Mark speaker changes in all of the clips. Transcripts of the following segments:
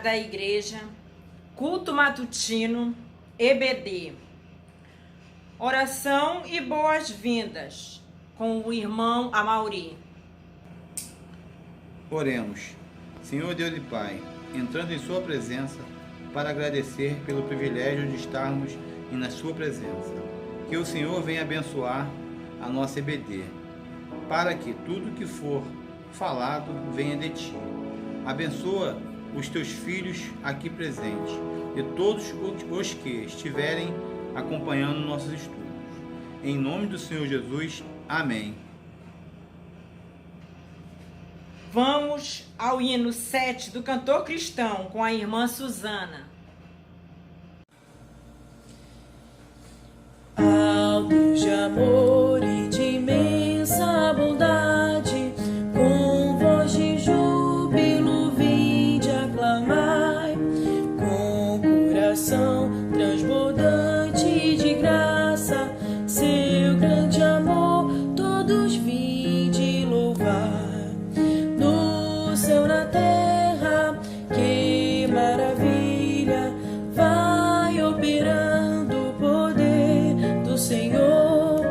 Speaker 1: da igreja, culto matutino, EBD. Oração e boas-vindas com o irmão Amauri.
Speaker 2: Oremos. Senhor Deus e Pai, entrando em sua presença para agradecer pelo privilégio de estarmos na sua presença. Que o Senhor venha abençoar a nossa EBD, para que tudo que for falado venha de Ti. Abençoa os Teus filhos aqui presentes e todos os que estiverem acompanhando nossos estudos. Em nome do Senhor Jesus, amém.
Speaker 1: Vamos ao hino 7 do cantor cristão com a irmã Suzana.
Speaker 3: Ao Deus de amor e de imensa bondade, com voz de júbilo vinde aclamai, com coração transbordante de graça, seu grande amor todos vinde louvar. No céu, na terra, que maravilha, vai operando o poder do Senhor,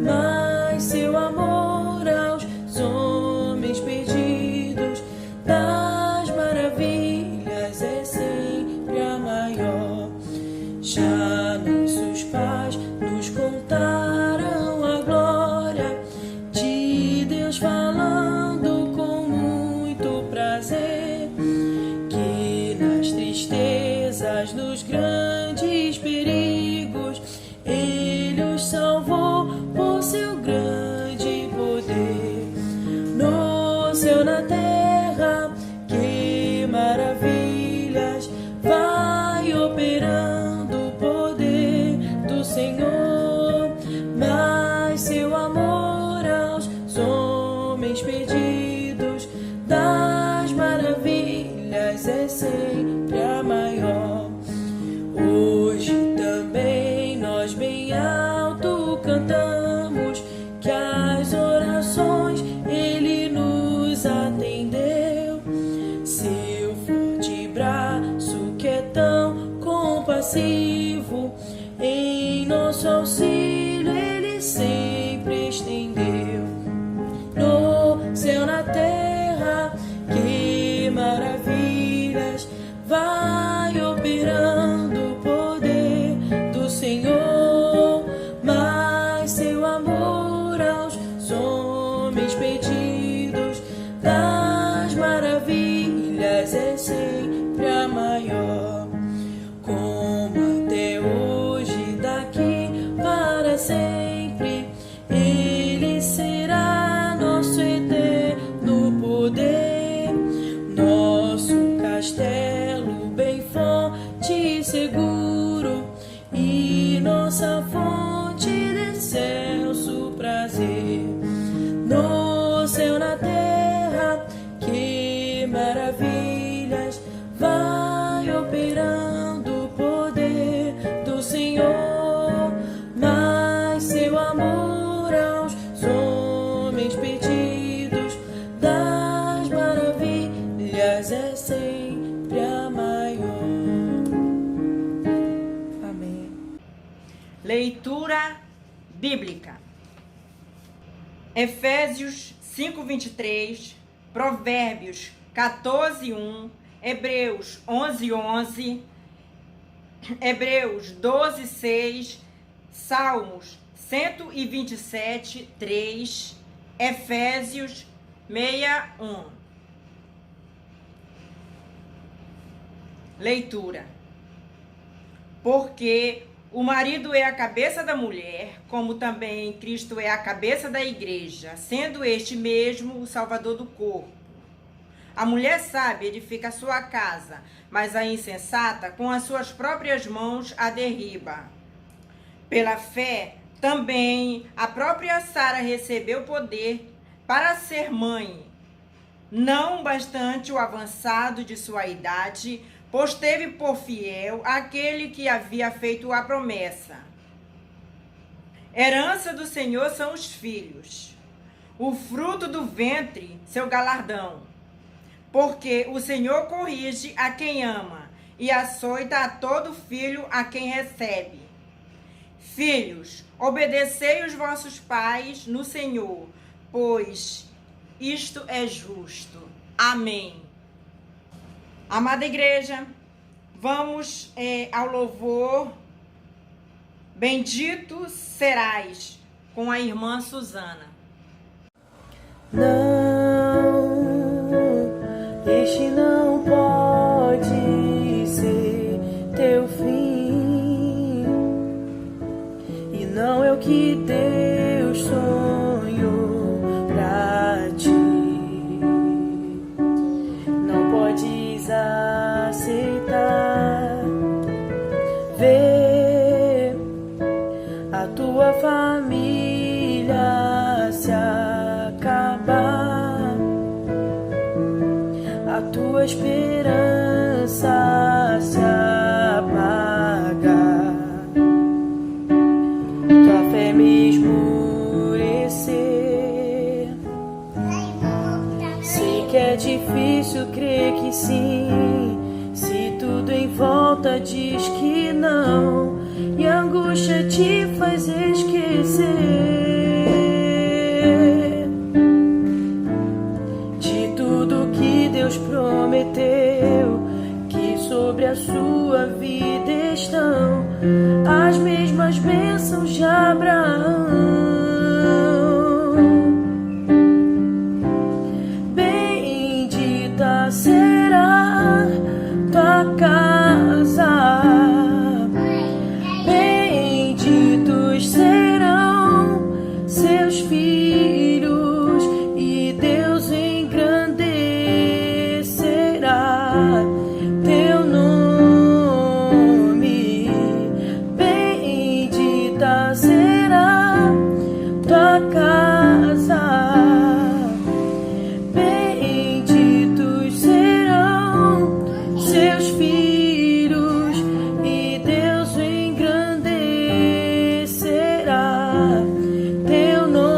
Speaker 3: mas seu amor aos homens perdidos das maravilhas é sempre a maior. Já nossos pais nos contaram a glória de Deus, falando com muito prazer, que nas tristezas, nos grandes perigos, Ele os salvou por seu grande poder. No céu, na terra, que maravilhas, vai operando o poder do Senhor, mas seu amor aos homens perdidos das maravilhas é sempre a maior. Hoje também nós bem alto cantamos, que as orações Ele nos atendeu. Seu forte braço que é tão compassivo, em nosso auxílio Ele sempre estendeu. No céu, na terra, que maravilhas, vai operando o poder do Senhor, mas seu amor aos homens perdidos das maravilhas é sempre a maior. Como até hoje, daqui para sempre, Ele será nosso eterno poder, nosso castelo bem forte e seguro, e nossa fonte de excelso prazer. No céu, na terra, que maravilhas, vai operando o poder do Senhor, mas seu amor aos homens perdidos das maravilhas é sempre a maior. Amém.
Speaker 1: Leitura bíblica. Efésios 5:23, Provérbios 14:1, Hebreus 11:11, Hebreus 12:6, Salmos 127:3, Efésios 6:1. Leitura. Porque o marido é a cabeça da mulher, como também Cristo é a cabeça da igreja, sendo este mesmo o Salvador do corpo. A mulher sábia edifica a sua casa, mas a insensata com as suas próprias mãos a derriba. Pela fé, também a própria Sara recebeu poder para ser mãe, não bastante o avançado de sua idade, pois teve por fiel aquele que havia feito a promessa. Herança do Senhor são os filhos, o fruto do ventre, seu galardão. porque o Senhor corrige a quem ama e açoita a todo filho a quem recebe. Filhos, obedecei os vossos pais no Senhor, pois isto é justo. Amém. Amada igreja, vamos ao louvor Bendito Serás com a irmã Suzana.
Speaker 3: Não, este não pode ser teu fim, e não é o que Deus sonhou pra ti. Não podes aceitar ver a tua família se acabar, a tua esperança se apagar, tua fé me esmurecer. Sei que é difícil crer que sim, se tudo em volta diz que não, e a angústia te faz esquecer de tudo que Deus prometeu, que sobre a sua vida estão as mesmas bênçãos de Abraão. Bendita será tua casa, serão seus filhos, e Deus engrandecerá teu nome. Bendita será tua casa, benditos serão seus filhos, e Deus engrandecerá teu nome.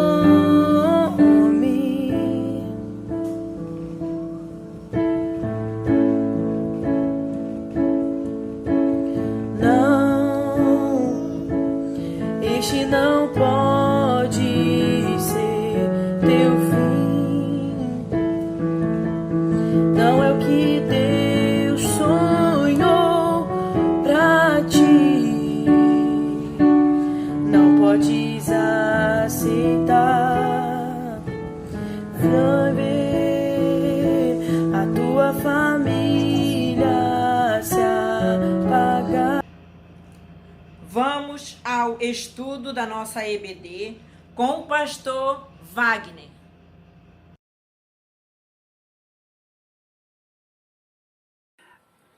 Speaker 3: Não, este não pode ser teu fim, não é o que Deus sonhou pra ti. Não podes aceitar ver a tua família se apagar.
Speaker 1: Vamos ao estudo da nossa EBD com o pastor Wagner.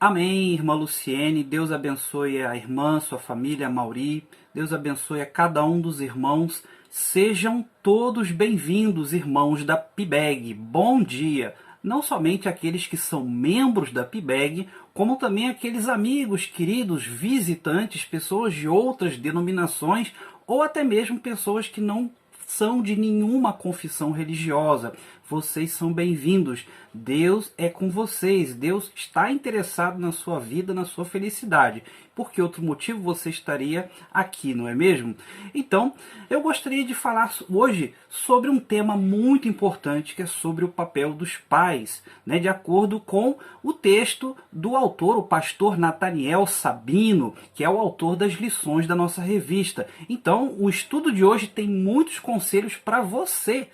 Speaker 4: Amém, irmã Luciene. Deus abençoe a irmã, sua família, a Mauri. Deus abençoe a cada um dos irmãos. Sejam todos bem-vindos, irmãos da PIBEG. Bom dia! Não somente aqueles que são membros da PIBEG, como também aqueles amigos, queridos, visitantes, pessoas de outras denominações ou até mesmo pessoas que não são de nenhuma confissão religiosa. Vocês são bem-vindos. Deus é com vocês. Deus está interessado na sua vida, na sua felicidade. Por que outro motivo você estaria aqui, não é mesmo? Então, eu gostaria de falar hoje sobre um tema muito importante, que é sobre o papel dos pais, né? De acordo com o texto do autor, o pastor Nathaniel Sabino, que é o autor das lições da nossa revista. Então, o estudo de hoje tem muitos conselhos para você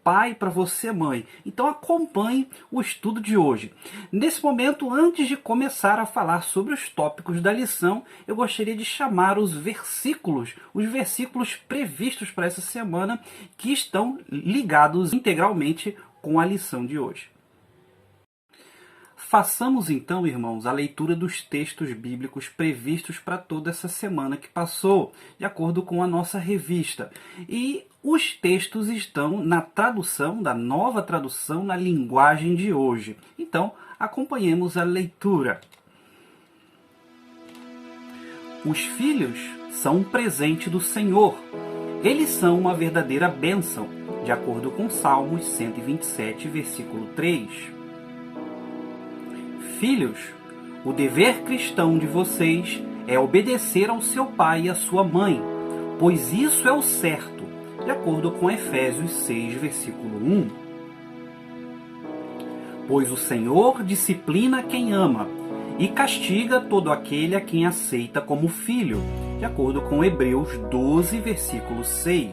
Speaker 4: pai, para você mãe. Então, acompanhe o estudo de hoje. Nesse momento, antes de começar a falar sobre os tópicos da lição, eu gostaria de chamar os versículos previstos para essa semana, que estão ligados integralmente com a lição de hoje. Façamos então, irmãos, a leitura dos textos bíblicos previstos para toda essa semana que passou, de acordo com a nossa revista. E os textos estão na tradução, da nova tradução, na linguagem de hoje. Então, acompanhemos a leitura. Os filhos são um presente do Senhor. Eles são uma verdadeira bênção, de acordo com Salmos 127, versículo 3. Filhos, o dever cristão de vocês é obedecer ao seu pai e à sua mãe, pois isso é o certo, de acordo com Efésios 6, versículo 1. Pois o Senhor disciplina quem ama e castiga todo aquele a quem aceita como filho, de acordo com Hebreus 12, versículo 6.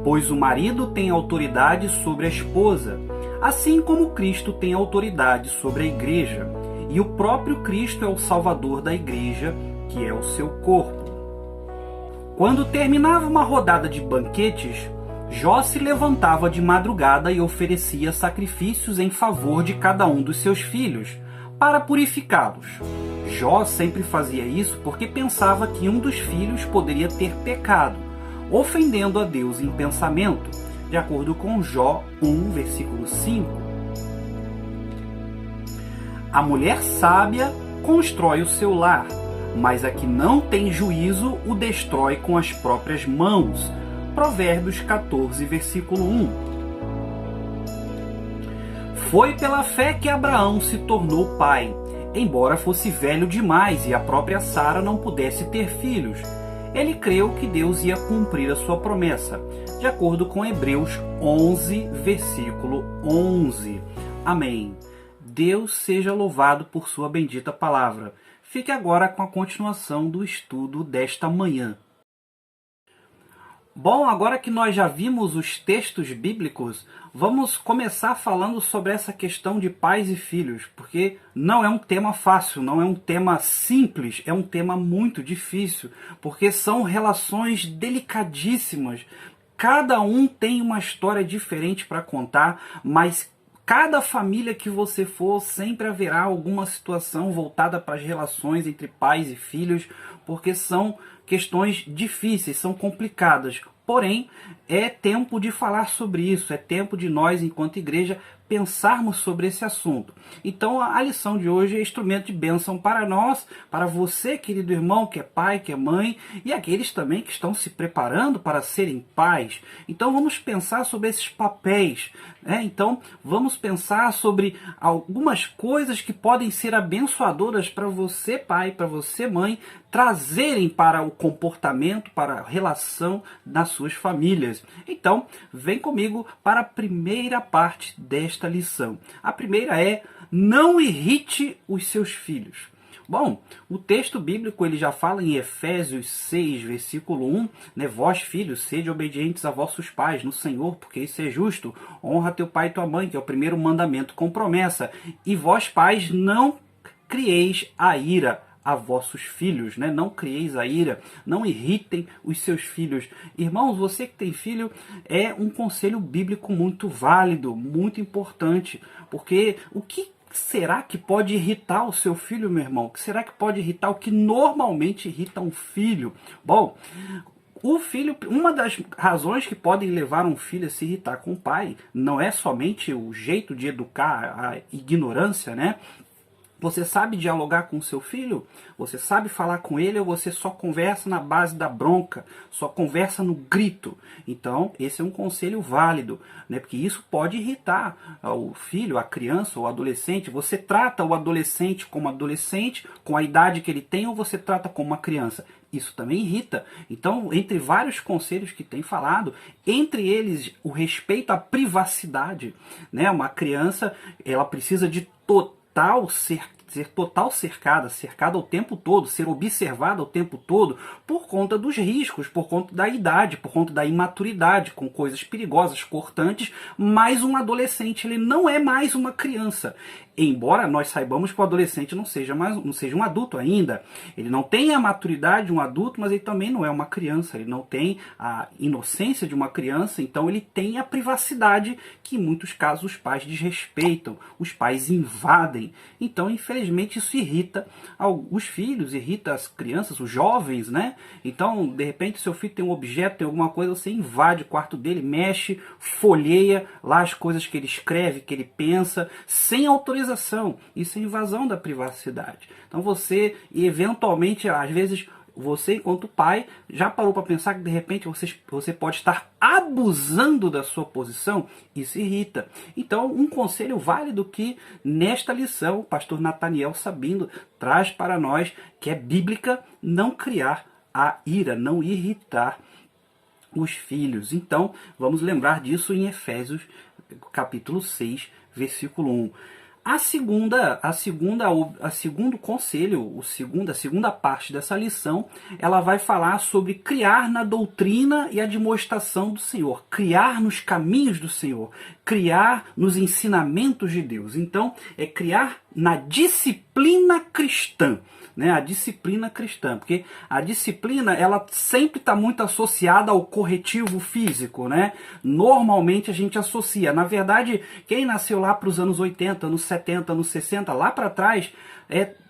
Speaker 4: Pois o marido tem autoridade sobre a esposa, assim como Cristo tem autoridade sobre a igreja, e o próprio Cristo é o Salvador da igreja, que é o seu corpo. Quando terminava uma rodada de banquetes, Jó se levantava de madrugada e oferecia sacrifícios em favor de cada um dos seus filhos, para purificá-los. Jó sempre fazia isso porque pensava que um dos filhos poderia ter pecado, ofendendo a Deus em pensamento, de acordo com Jó 1, versículo 5. A mulher sábia constrói o seu lar, mas a que não tem juízo o destrói com as próprias mãos. Provérbios 14, versículo 1. Foi pela fé que Abraão se tornou pai, embora fosse velho demais e a própria Sara não pudesse ter filhos. Ele creu que Deus ia cumprir a sua promessa, de acordo com Hebreus 11, versículo 11. Amém. Deus seja louvado por sua bendita palavra. Fique agora com a continuação do estudo desta manhã. Bom, agora que nós já vimos os textos bíblicos, vamos começar falando sobre essa questão de pais e filhos, porque não é um tema fácil, não é um tema simples, é um tema muito difícil, porque são relações delicadíssimas. Cada um tem uma história diferente para contar, mas cada família que você for, sempre haverá alguma situação voltada para as relações entre pais e filhos, porque são questões difíceis, são complicadas. Porém, é tempo de falar sobre isso, é tempo de nós, enquanto igreja, pensarmos sobre esse assunto. Então, a lição de hoje é instrumento de bênção para nós, para você, querido irmão, que é pai, que é mãe, e aqueles também que estão se preparando para serem pais. Então, vamos pensar sobre esses papéis, né? Então, vamos pensar sobre algumas coisas que podem ser abençoadoras para você, pai, para você, mãe, trazerem para o comportamento, para a relação nas suas famílias. Então, vem comigo para a primeira parte desta lição. A primeira é: não irrite os seus filhos. Bom, o texto bíblico ele já fala em Efésios 6, versículo 1, né? Vós, filhos, sede obedientes a vossos pais no Senhor, porque isso é justo. Honra teu pai e tua mãe, que é o primeiro mandamento com promessa. E vós, pais, não crieis a ira a vossos filhos, né? Não crieis a ira, não irritem os seus filhos. Irmãos, você que tem filho, é um conselho bíblico muito válido, muito importante, porque o que será que pode irritar o seu filho, meu irmão? O que será que pode irritar o que normalmente irrita um filho? Bom, o filho, uma das razões que podem levar um filho a se irritar com o pai, não é somente o jeito de educar, a ignorância, né? Você sabe dialogar com o seu filho? Você sabe falar com ele ou você só conversa na base da bronca? Só conversa no grito? Então, esse é um conselho válido, né? Porque isso pode irritar o filho, a criança ou o adolescente. Você trata o adolescente como adolescente, com a idade que ele tem, ou você trata como uma criança? Isso também irrita. Então, entre vários conselhos que tem falado, entre eles o respeito à privacidade, né? Uma criança, ela precisa de ser total cercada o tempo todo, ser observada o tempo todo, por conta dos riscos, por conta da idade, por conta da imaturidade, com coisas perigosas, cortantes, mas um adolescente ele não é mais uma criança. Embora nós saibamos que o adolescente não seja um adulto ainda, ele não tem a maturidade de um adulto, mas ele também não é uma criança, ele não tem a inocência de uma criança, então ele tem a privacidade que em muitos casos os pais desrespeitam, os pais invadem. Então, infelizmente, isso irrita os filhos, irrita as crianças, os jovens, né? Então, de repente, seu filho tem um objeto, tem alguma coisa, você invade o quarto dele, mexe, folheia lá as coisas que ele escreve, que ele pensa, sem autorização. Isso é invasão da privacidade. Então você, eventualmente, às vezes, você enquanto pai, já parou para pensar que de repente você pode estar abusando da sua posição? Isso irrita. Então, um conselho válido que nesta lição o pastor Nathaniel Sabino traz para nós, que é bíblica, não criar a ira, não irritar os filhos. Então, vamos lembrar disso em Efésios, capítulo 6, versículo 1. A segundo conselho, a segunda parte dessa lição, ela vai falar sobre criar na doutrina e admoestação do Senhor, criar nos caminhos do Senhor, criar nos ensinamentos de Deus. Então, é criar na disciplina cristã. Né, a disciplina cristã, porque a disciplina ela sempre está muito associada ao corretivo físico, né? Normalmente a gente associa, na verdade, quem nasceu lá para os anos 80, anos 70, anos 60, lá para trás,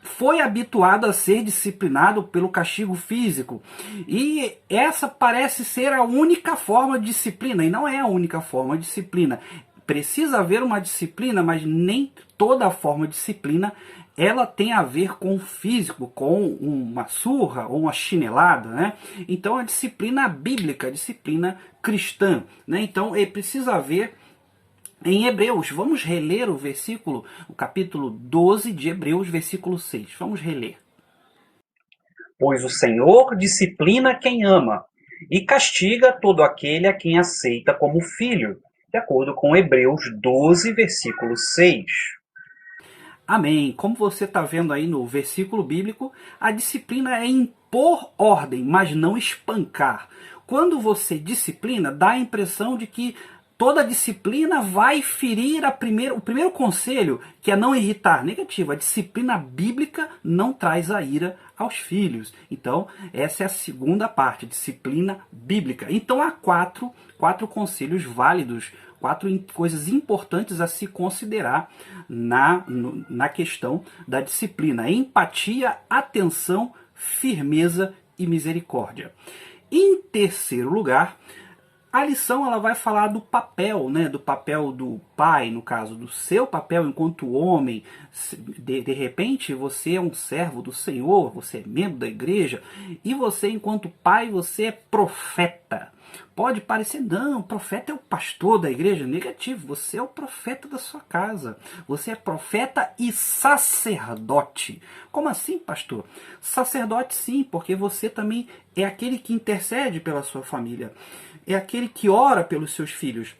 Speaker 4: foi habituado a ser disciplinado pelo castigo físico, e essa parece ser a única forma de disciplina, e não é a única forma de disciplina. Precisa haver uma disciplina, mas nem toda forma de disciplina ela tem a ver com o físico, com uma surra ou uma chinelada, né? Então a disciplina bíblica, a disciplina cristã, né? Então precisa haver em Hebreus. Vamos reler o capítulo 12 de Hebreus, versículo 6. Vamos reler.
Speaker 5: Pois o Senhor disciplina quem ama e castiga todo aquele a quem aceita como filho, de acordo com Hebreus 12, versículo 6.
Speaker 4: Amém. Como você está vendo aí no versículo bíblico, a disciplina é impor ordem, mas não espancar. Quando você disciplina, dá a impressão de que toda disciplina vai ferir o primeiro conselho, que é não irritar. Negativo, a disciplina bíblica não traz a ira aos filhos. Então, essa é a segunda parte, disciplina bíblica. Então, há quatro conselhos válidos, 4 coisas importantes a se considerar na questão da disciplina: empatia, atenção, firmeza e misericórdia. Em terceiro lugar, a lição ela vai falar do papel, né, do papel do pai, no caso, do seu papel enquanto homem. De repente, você é um servo do Senhor, você é membro da igreja, e você, enquanto pai, você é profeta. Pode parecer, não, o profeta é o pastor da igreja. Negativo, você é o profeta da sua casa. Você é profeta e sacerdote. Como assim, pastor? Sacerdote sim, porque você também é aquele que intercede pela sua família. É aquele que ora pelos seus filhos.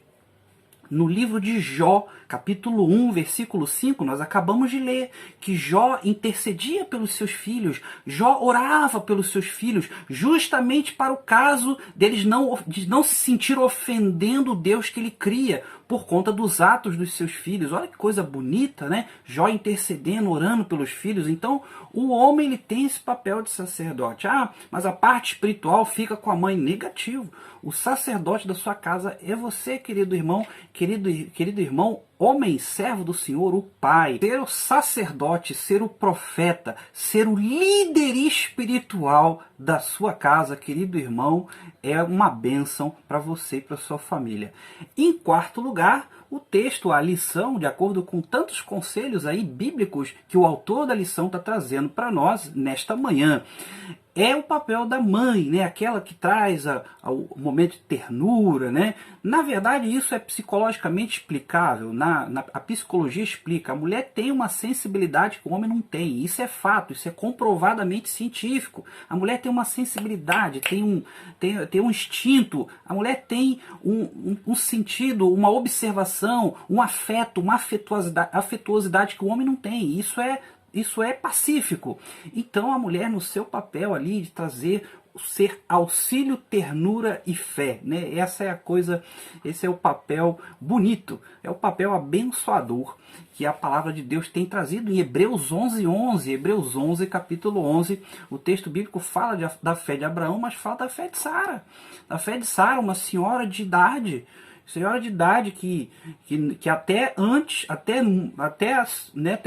Speaker 4: No livro de Jó, capítulo 1, versículo 5, nós acabamos de ler que Jó intercedia pelos seus filhos, Jó orava pelos seus filhos, justamente para o caso deles de não se sentir ofendendo o Deus que ele cria, por conta dos atos dos seus filhos. Olha que coisa bonita, né? Jó intercedendo, orando pelos filhos. Então, o homem ele tem esse papel de sacerdote. Ah, mas a parte espiritual fica com a mãe. Negativo. O sacerdote da sua casa é você, querido irmão, querido irmão, homem, servo do Senhor, o Pai. Ser o sacerdote, ser o profeta, ser o líder espiritual da sua casa, querido irmão, é uma bênção para você e para sua família. Em quarto lugar, o texto, a lição, de acordo com tantos conselhos aí bíblicos que o autor da lição está trazendo para nós nesta manhã, é o papel da mãe, né? Aquela que traz o momento de ternura, né? Na verdade, isso é psicologicamente explicável. A psicologia explica. A mulher tem uma sensibilidade que o homem não tem. Isso é fato, isso é comprovadamente científico. A mulher tem uma sensibilidade, tem um instinto. A mulher tem um sentido, uma observação, um afeto, uma afetuosidade que o homem não tem. Isso é pacífico. Então a mulher, no seu papel ali de trazer ser auxílio, ternura e fé, né? Essa é a coisa, esse é o papel bonito, é o papel abençoador que a palavra de Deus tem trazido em Hebreus 11:11, Hebreus 11, capítulo 11, o texto bíblico fala da fé de Abraão, mas fala da fé de Sara. Da fé de Sara, uma senhora de idade que até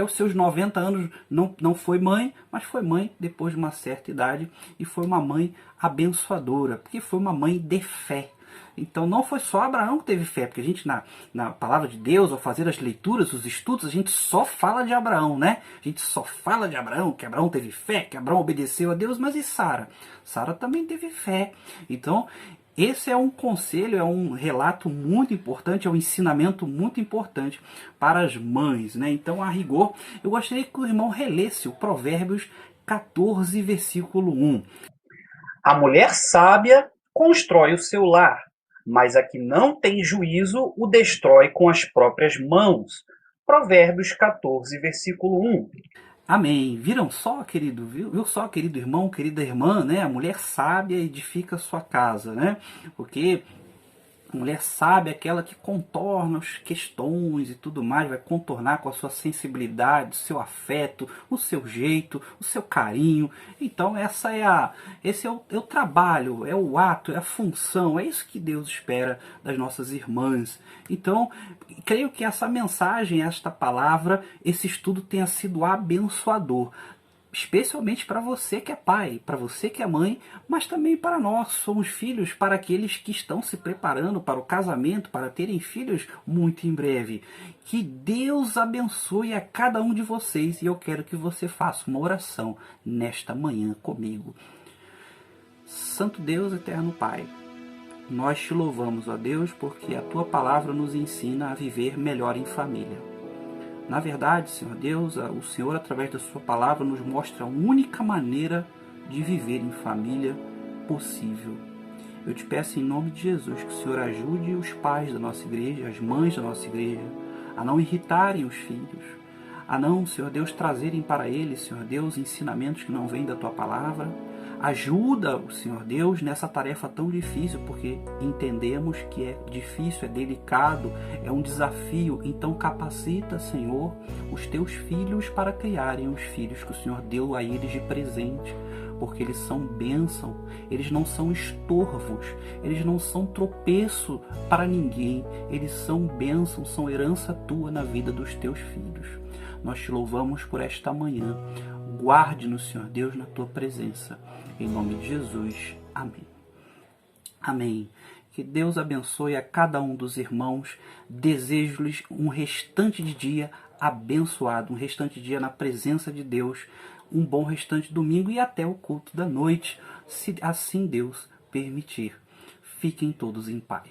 Speaker 4: os seus 90 anos não foi mãe, mas foi mãe depois de uma certa idade, e foi uma mãe abençoadora, porque foi uma mãe de fé. Então não foi só Abraão que teve fé, porque a gente na palavra de Deus, ao fazer as leituras, os estudos, a gente só fala de Abraão, né? A gente só fala de Abraão, que Abraão teve fé, que Abraão obedeceu a Deus, mas e Sara? Sara também teve fé. Então, esse é um conselho, é um relato muito importante, é um ensinamento muito importante para as mães, né? Então, a rigor, eu gostaria que o irmão relesse o Provérbios 14, versículo 1.
Speaker 5: A mulher sábia constrói o seu lar, mas a que não tem juízo o destrói com as próprias mãos. Provérbios 14, versículo 1.
Speaker 4: Amém. Viram só, querido? Viu só, querido irmão, querida irmã, né? A mulher sábia edifica a sua casa, né? Porque a mulher sábia é aquela que contorna as questões e tudo mais, vai contornar com a sua sensibilidade, o seu afeto, o seu jeito, o seu carinho. Então esse é o trabalho, é o ato, é a função, é isso que Deus espera das nossas irmãs. Então, creio que essa mensagem, esta palavra, esse estudo tenha sido abençoador. Especialmente para você que é pai, para você que é mãe, mas também para nós, somos filhos, para aqueles que estão se preparando para o casamento, para terem filhos muito em breve. Que Deus abençoe a cada um de vocês e eu quero que você faça uma oração nesta manhã comigo. Santo Deus, eterno Pai, nós te louvamos, ó Deus, porque a tua palavra nos ensina a viver melhor em família. Na verdade, Senhor Deus, o Senhor, através da sua palavra, nos mostra a única maneira de viver em família possível. Eu te peço em nome de Jesus que o Senhor ajude os pais da nossa igreja, as mães da nossa igreja, a não irritarem os filhos, a não, Senhor Deus, trazerem para eles, Senhor Deus, ensinamentos que não vêm da tua palavra. Ajuda o Senhor Deus nessa tarefa tão difícil, porque entendemos que é difícil, é delicado, é um desafio. Então capacita, Senhor, os teus filhos para criarem os filhos que o Senhor deu a eles de presente, porque eles são bênção, eles não são estorvos, eles não são tropeço para ninguém, eles são bênção, são herança tua na vida dos teus filhos. Nós te louvamos por esta manhã. Guarde-nos, Senhor Deus, na tua presença. Em nome de Jesus. Amém. Amém. Que Deus abençoe a cada um dos irmãos. Desejo-lhes um restante de dia abençoado, um restante de dia na presença de Deus, um bom restante de domingo e até o culto da noite, se assim Deus permitir. Fiquem todos em paz.